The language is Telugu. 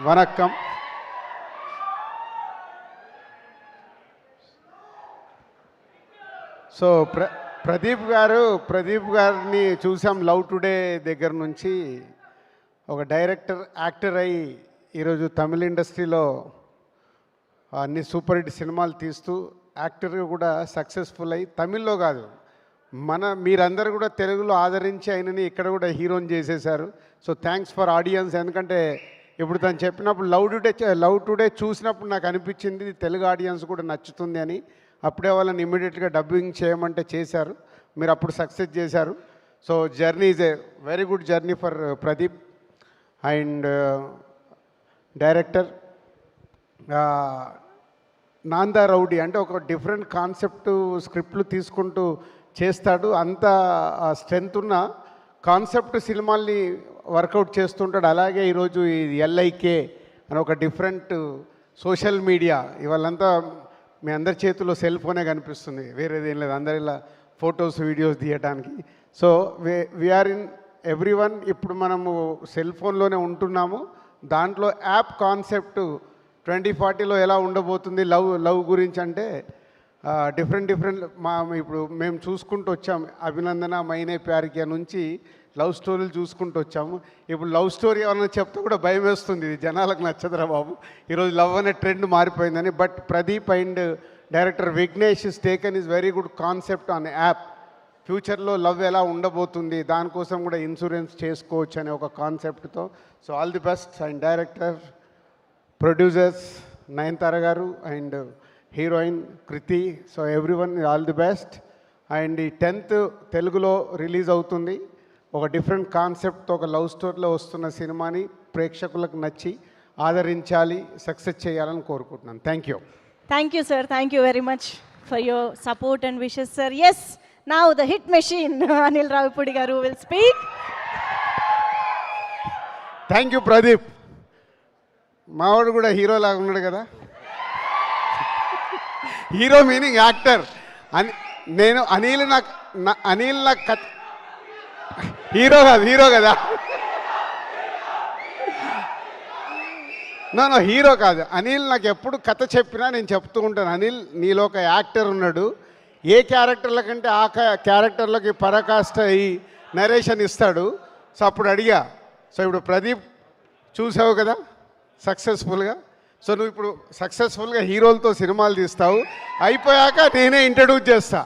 వనక్కం. సో ప్రదీప్ గారిని చూసాం లవ్ టుడే దగ్గర నుంచి. ఒక డైరెక్టర్, యాక్టర్ అయ్యి ఈరోజు తమిళ ఇండస్ట్రీలో అన్ని సూపర్ హిట్ సినిమాలు తీస్తూ యాక్టర్గా కూడా సక్సెస్ఫుల్ అయ్యి, తమిళ్లో కాదు మీరందరూ కూడా తెలుగులో ఆదరించి ఆయనని ఇక్కడ కూడా హీరోని చేసేశారు. So thanks for audience. ఎందుకంటే ఇప్పుడు తను చెప్పినప్పుడు లవ్ టుడే చూసినప్పుడు నాకు అనిపించింది తెలుగు ఆడియన్స్ కూడా నచ్చుతుంది అని. అప్పుడే వాళ్ళని ఇమ్మీడియట్గా డబ్బింగ్ చేయమంటే చేశారు. మీరు అప్పుడు సక్సెస్ చేశారు. So journey is a very good journey for Pradeep. And director నాందా రౌడీ అంటే ఒక డిఫరెంట్ కాన్సెప్ట్ స్క్రిప్ట్లు తీసుకుంటూ చేస్తాడు. అంత స్ట్రెంత్ ఉన్న కాన్సెప్ట్ సినిమాల్ని వర్కౌట్ చేస్తుంటాడు. అలాగే ఈరోజు ఈ ఎల్ఐకే అని ఒక డిఫరెంట్ సోషల్ మీడియా, ఇవాళంతా మీ అందరి చేతిలో సెల్ ఫోనే కనిపిస్తుంది, వేరేదేం లేదు. అందరి ఇలా ఫొటోస్ వీడియోస్ తీయడానికి. So we are in every one. ఇప్పుడు మనము సెల్ ఫోన్లోనే ఉంటున్నాము. దాంట్లో యాప్ కాన్సెప్ట్ 2040లో ఎలా ఉండబోతుంది లవ్ గురించి అంటే డిఫరెంట్ ఇప్పుడు మేము చూసుకుంటూ వచ్చాము. అభినందన, మైనే ప్యారికే నుంచి లవ్ స్టోరీలు చూసుకుంటూ వచ్చాము. ఇప్పుడు లవ్ స్టోరీ ఏమన్నా చెప్తే కూడా భయం వేస్తుంది, జనాలకు నచ్చదురా బాబు, ఈరోజు లవ్ అనే ట్రెండ్ మారిపోయిందని. But Pradeep and director Vignesh is taken is very good concept on app. ఫ్యూచర్లో లవ్ ఎలా ఉండబోతుంది, దానికోసం కూడా ఇన్సూరెన్స్ చేసుకోవచ్చు అనే ఒక కాన్సెప్ట్తో. So all the best. And director, producers Nayanthara గారు and heroine Kriti. So everyone all the best. And ఈ 10th తెలుగులో రిలీజ్ అవుతుంది. ఒక డిఫరెంట్ కాన్సెప్ట్తో ఒక లవ్ స్టోరీలో వస్తున్న సినిమాని ప్రేక్షకులకు నచ్చి ఆదరించాలి, సక్సెస్ చేయాలని కోరుకుంటున్నాను. Thank you sir. Thank you very much for your support and wishes, sir. Yes, now the hit machine Anil Ravipudi garu will speak. Thank you Pradeep. మావాడు కూడా హీరో లాగా ఉన్నాడు కదా. హీరో మీనింగ్ యాక్టర్ అని. నేను అనిల్ నాకు హీరో కదా. నో హీరో కాదు. అనిల్ నాకు ఎప్పుడు కథ చెప్పినా నేను చెప్తూ ఉంటాను, అనిల్ నీలో ఒక యాక్టర్ ఉన్నాడు, ఏ క్యారెక్టర్ల కంటే ఆ క్యారెక్టర్లకి పరాకాష్ట అయ్యి నరేషన్ ఇస్తాడు. సో అప్పుడు అడిగా. సో ఇప్పుడు ప్రదీప్ చూసావు కదా సక్సెస్ఫుల్గా. సో నువ్వు ఇప్పుడు సక్సెస్ఫుల్గా హీరోలతో సినిమాలు తీస్తావు, అయిపోయాక నేనే ఇంట్రడ్యూస్ చేస్తా.